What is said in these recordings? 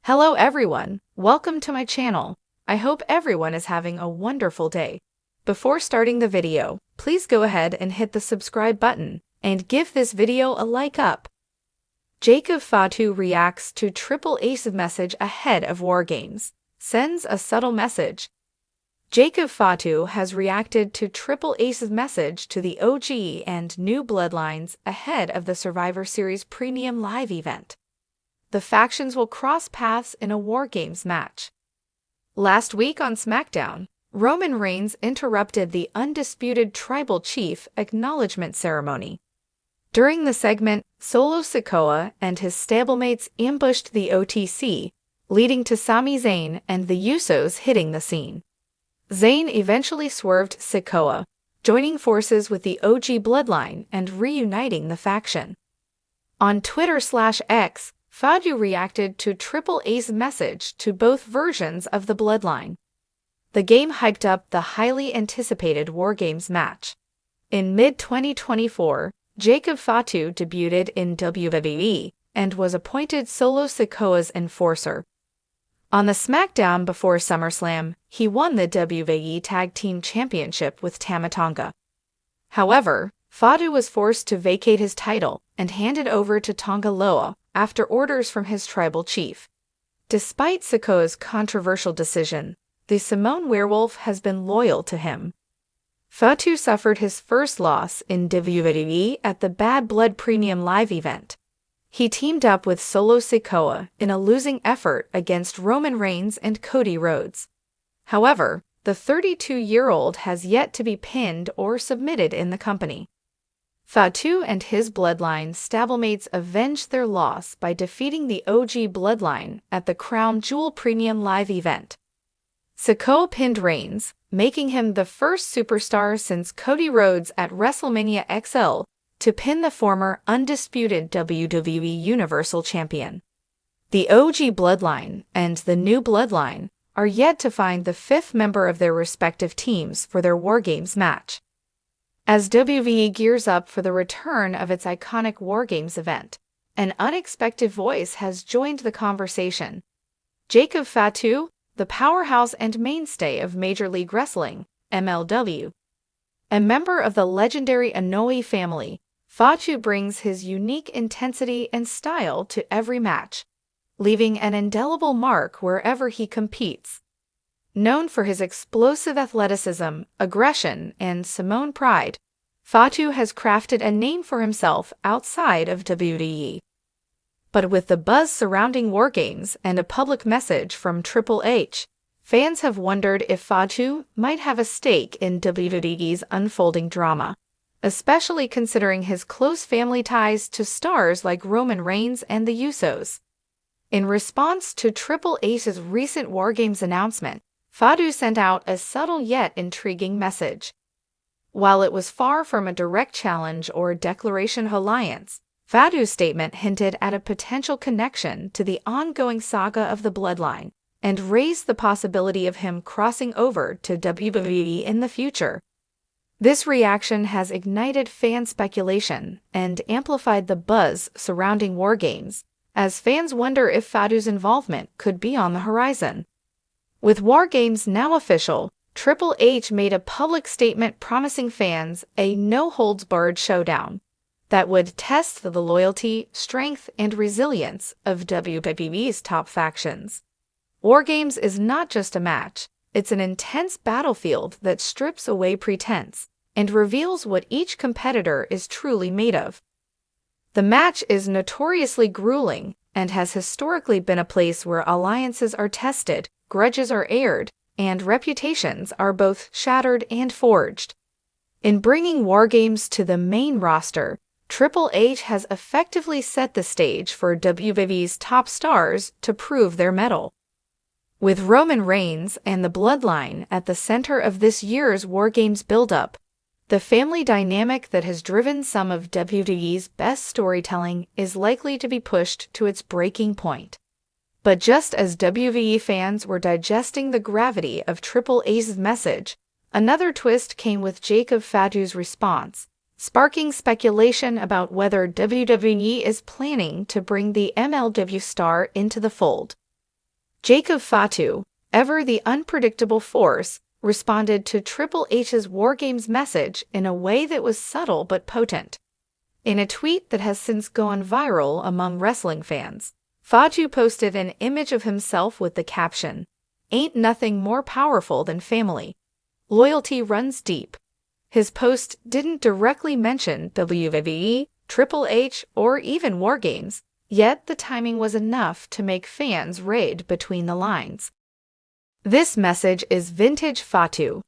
Hello everyone, welcome to my channel. I hope everyone is having a wonderful day. Before starting the video, please go ahead and hit the subscribe button and give this video a like up. Fatu reacts to Triple H's message ahead of WarGames, sends a subtle message. Fatu has reacted to Triple H's message to the OG and new Bloodlines ahead of the Survivor Series Premium Live event. The factions will cross paths in a WarGames match. Last week on SmackDown, Roman Reigns interrupted the Undisputed Tribal Chief acknowledgement ceremony. During the segment, Solo Sikoa and his stablemates ambushed the OTC, leading to Sami Zayn and the Usos hitting the scene. Zayn eventually swerved Sikoa, joining forces with the OG Bloodline and reuniting the faction. On Twitter/X, Fatu reacted to Triple H's message to both versions of the Bloodline. The game hyped up the highly anticipated WarGames match. In mid-2024, Fatu debuted in WWE and was appointed Solo Sikoa's enforcer. On the SmackDown before SummerSlam, he won the WWE Tag Team Championship with Tama Tonga. However, Fatu was forced to vacate his title and hand it over to Tonga Loa after orders from his tribal chief. Despite Sikoa's controversial decision, the Samoan werewolf has been loyal to him. Fatu suffered his first loss in WWE at the Bad Blood Premium Live event. He teamed up with Solo Sikoa in a losing effort against Roman Reigns and Cody Rhodes. However, the 32-year-old has yet to be pinned or submitted in the company. Fatu and his Bloodline stablemates avenged their loss by defeating the OG Bloodline at the Crown Jewel Premium Live event. Sikoa pinned Reigns, making him the first superstar since Cody Rhodes at WrestleMania XL to pin the former undisputed WWE Universal Champion. The OG Bloodline and the new Bloodline are yet to find the fifth member of their respective teams for their WarGames match. As WWE gears up for the return of its iconic WarGames event, an unexpected voice has joined the conversation. Fatu, the powerhouse and mainstay of Major League Wrestling, MLW. A member of the legendary Anoa'i family, Fatu brings his unique intensity and style to every match, leaving an indelible mark wherever he competes. Known for his explosive athleticism, aggression, and Samoan pride, Fatu has crafted a name for himself outside of WWE. But with the buzz surrounding WarGames and a public message from Triple H, fans have wondered if Fatu might have a stake in WWE's unfolding drama, especially considering his close family ties to stars like Roman Reigns and the Usos. In response to Triple H's recent WarGames announcement, Fatu sent out a subtle yet intriguing message. While it was far from a direct challenge or declaration of alliance, Fatu's statement hinted at a potential connection to the ongoing saga of the Bloodline and raised the possibility of him crossing over to WWE in the future. This reaction has ignited fan speculation and amplified the buzz surrounding WarGames, as fans wonder if Fatu's involvement could be on the horizon. With WarGames now official, Triple H made a public statement promising fans a no-holds-barred showdown that would test the loyalty, strength, and resilience of WWE's top factions. WarGames is not just a match, it's an intense battlefield that strips away pretense and reveals what each competitor is truly made of. The match is notoriously grueling and has historically been a place where alliances are tested, grudges are aired, and reputations are both shattered and forged. In bringing WarGames to the main roster, Triple H has effectively set the stage for WWE's top stars to prove their mettle. With Roman Reigns and the Bloodline at the center of this year's WarGames build-up, the family dynamic that has driven some of WWE's best storytelling is likely to be pushed to its breaking point. But just as WWE fans were digesting the gravity of Triple H's message, another twist came with Fatu's response, sparking speculation about whether WWE is planning to bring the MLW star into the fold. Jacob Fatu, ever the unpredictable force, responded to Triple H's WarGames message in a way that was subtle but potent. In a tweet that has since gone viral among wrestling fans, Fatu posted an image of himself with the caption, "Ain't nothing more powerful than family. Loyalty runs deep." His post didn't directly mention WWE, Triple H, or even WarGames, yet the timing was enough to make fans read between the lines. This message is vintage Fatu.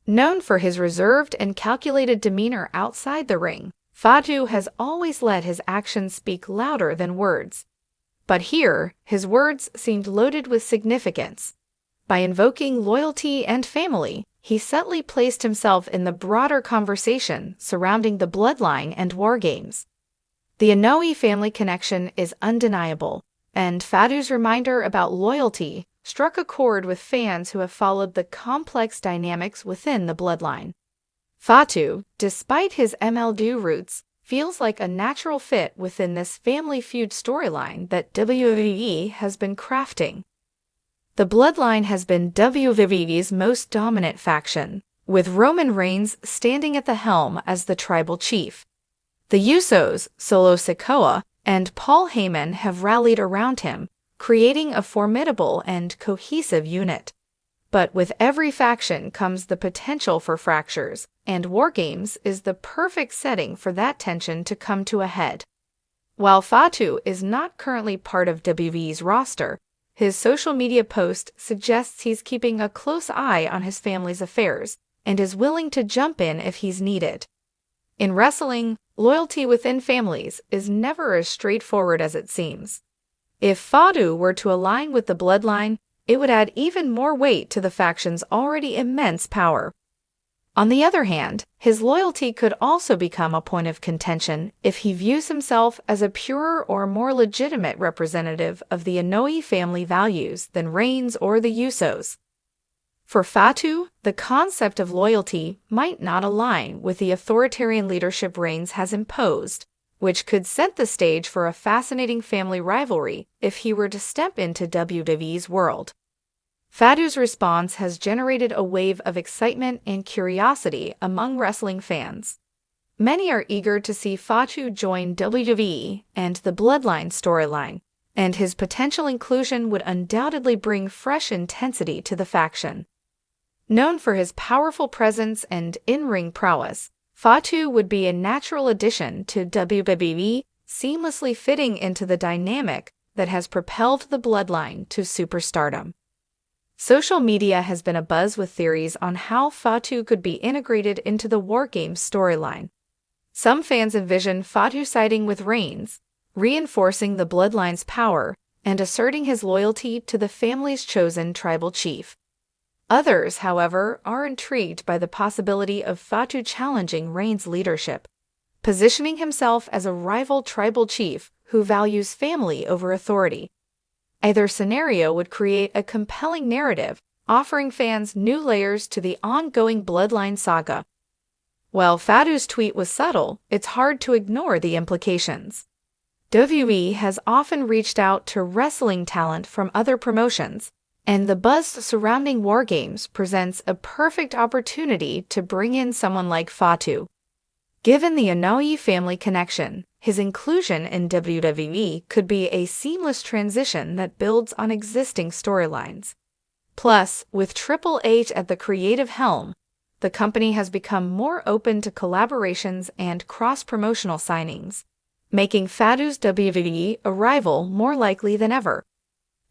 Known for his reserved and calculated demeanor outside the ring, Fatu has always let his actions speak louder than words. But here, his words seemed loaded with significance. By invoking loyalty and family, he subtly placed himself in the broader conversation surrounding the Bloodline and WarGames. The Inoue family connection is undeniable, and Fatu's reminder about loyalty struck a chord with fans who have followed the complex dynamics within the Bloodline. Fatu, despite his MLW roots, feels like a natural fit within this family feud storyline that WWE has been crafting. The Bloodline has been WWE's most dominant faction, with Roman Reigns standing at the helm as the tribal chief. The Usos, Solo Sikoa, and Paul Heyman have rallied around him, creating a formidable and cohesive unit. But with every faction comes the potential for fractures, and WarGames is the perfect setting for that tension to come to a head. While Fatu is not currently part of WWE's roster, his social media post suggests he's keeping a close eye on his family's affairs and is willing to jump in if he's needed. In wrestling, loyalty within families is never as straightforward as it seems. If Fatu were to align with the Bloodline, it would add even more weight to the faction's already immense power. On the other hand, his loyalty could also become a point of contention if he views himself as a purer or more legitimate representative of the Inoue family values than Reigns or the Usos. For Fatu, the concept of loyalty might not align with the authoritarian leadership Reigns has imposed, which could set the stage for a fascinating family rivalry if he were to step into WWE's world. Fatu's response has generated a wave of excitement and curiosity among wrestling fans. Many are eager to see Fatu join WWE and the Bloodline storyline, and his potential inclusion would undoubtedly bring fresh intensity to the faction. Known for his powerful presence and in-ring prowess, Fatu would be a natural addition to WWE, seamlessly fitting into the dynamic that has propelled the Bloodline to superstardom. Social media has been abuzz with theories on how Fatu could be integrated into the WarGames storyline. Some fans envision Fatu siding with Reigns, reinforcing the Bloodline's power and asserting his loyalty to the family's chosen tribal chief. Others, however, are intrigued by the possibility of Fatu challenging Reigns' leadership, positioning himself as a rival tribal chief who values family over authority. Either scenario would create a compelling narrative, offering fans new layers to the ongoing Bloodline saga. While Fatu's tweet was subtle, it's hard to ignore the implications. WWE has often reached out to wrestling talent from other promotions, and the buzz surrounding WarGames presents a perfect opportunity to bring in someone like Fatu. Given the Inoue family connection, his inclusion in WWE could be a seamless transition that builds on existing storylines. Plus, with Triple H at the creative helm, the company has become more open to collaborations and cross-promotional signings, making Fatu's WWE arrival more likely than ever.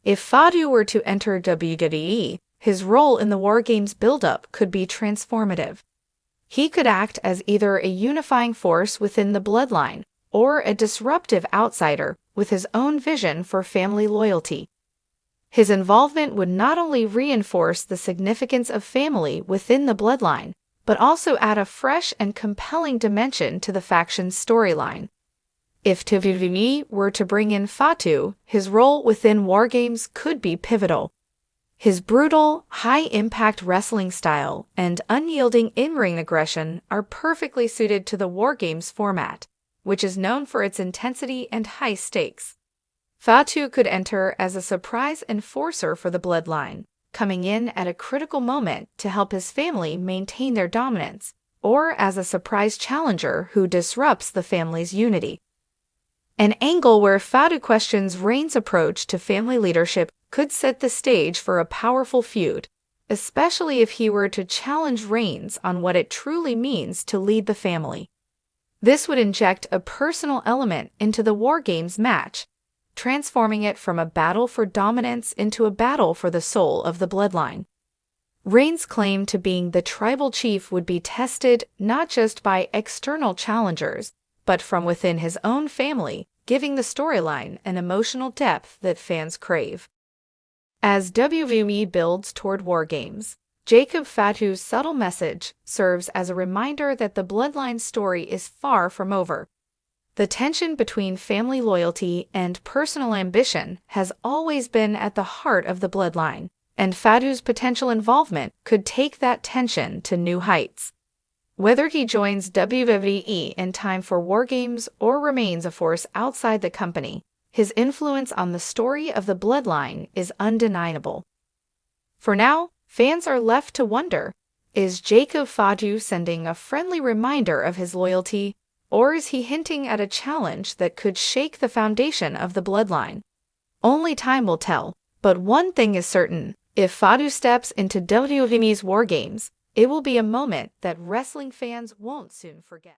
If Fatu were to enter WWE, his role in the WarGames build-up could be transformative. He could act as either a unifying force within the Bloodline or a disruptive outsider with his own vision for family loyalty. His involvement would not only reinforce the significance of family within the Bloodline, but also add a fresh and compelling dimension to the faction's storyline. If WWE were to bring in Fatu, his role within WarGames could be pivotal. His brutal, high-impact wrestling style and unyielding in-ring aggression are perfectly suited to the WarGames format, which is known for its intensity and high stakes. Fatu could enter as a surprise enforcer for the Bloodline, coming in at a critical moment to help his family maintain their dominance, or as a surprise challenger who disrupts the family's unity. An angle where Fatu questions Reigns' approach to family leadership could set the stage for a powerful feud, especially if he were to challenge Reigns on what it truly means to lead the family. This would inject a personal element into the WarGames match, transforming it from a battle for dominance into a battle for the soul of the Bloodline. Reigns' claim to being the tribal chief would be tested not just by external challengers, but from within his own family, giving the storyline an emotional depth that fans crave. As WWE builds toward WarGames, Jacob Fatu's subtle message serves as a reminder that the Bloodline story is far from over. The tension between family loyalty and personal ambition has always been at the heart of the Bloodline, and Fatu's potential involvement could take that tension to new heights. Whether he joins WWE in time for WarGames or remains a force outside the company, his influence on the story of the Bloodline is undeniable. For now, fans are left to wonder, is Jacob Fatu sending a friendly reminder of his loyalty, or is he hinting at a challenge that could shake the foundation of the Bloodline? Only time will tell, but one thing is certain: if Fatu steps into WWE's WarGames, it will be a moment that wrestling fans won't soon forget.